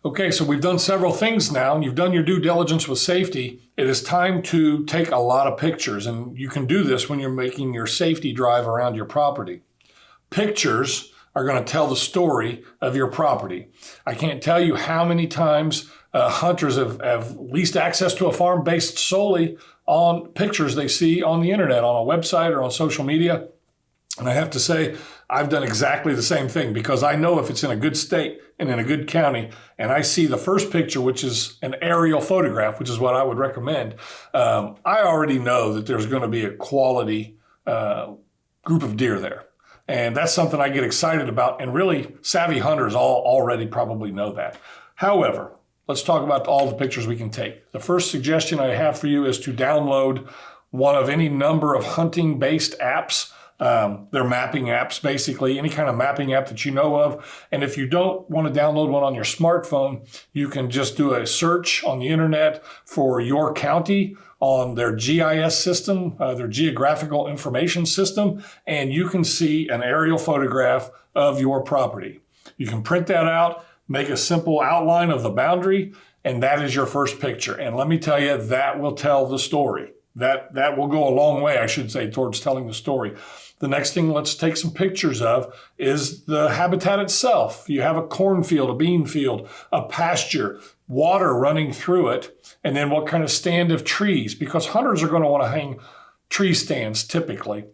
Okay, so we've done several things now, and you've done your due diligence with safety. It is time to take a lot of pictures, and you can do this when you're making your safety drive around your property. Pictures are going to tell the story of your property. I can't tell you how many times hunters have leased access to a farm based solely on pictures they see on the internet, on a website or on social media. And I have to say, I've done exactly the same thing, because I know if it's in a good state and in a good county, and I see the first picture, which is an aerial photograph, which is what I would recommend, I already know that there's going to be a quality group of deer there. And that's something I get excited about, and really savvy hunters all already probably know that. However, let's talk about all the pictures we can take. The first suggestion I have for you is to download one of any number of hunting-based apps. They're mapping apps, basically, any kind of mapping app that you know of. And if you don't want to download one on your smartphone, you can just do a search on the internet for your county on their GIS system, their geographical information system, and you can see an aerial photograph of your property. You can print that out, make a simple outline of the boundary, and that is your first picture. And let me tell you, that will tell the story. That will go a long way, I should say, towards telling the story. The next thing let's take some pictures of is the habitat itself. You have a cornfield, a bean field, a pasture, water running through it, and then what kind of stand of trees, because hunters are going to want to hang tree stands typically.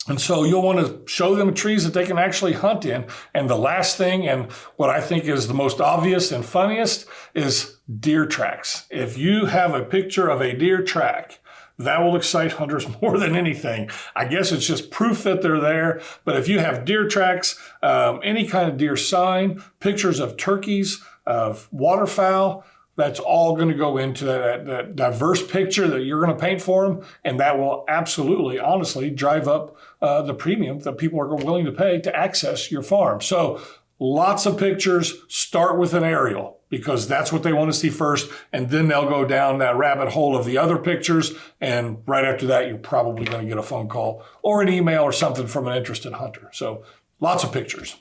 And so you'll want to show them trees that they can actually hunt in. And the last thing, and what I think is the most obvious and funniest, is deer tracks. If you have a picture of a deer track, that will excite hunters more than anything. I guess it's just proof that they're there. But if you have deer tracks, any kind of deer sign, pictures of turkeys, of waterfowl, that's all going to go into that diverse picture that you're going to paint for them. And that will absolutely, honestly, drive up the premium that people are willing to pay to access your farm. So lots of pictures. Start with an aerial, because that's what they want to see first. And then they'll go down that rabbit hole of the other pictures. And right after that, you're probably going to get a phone call or an email or something from an interested hunter. So lots of pictures.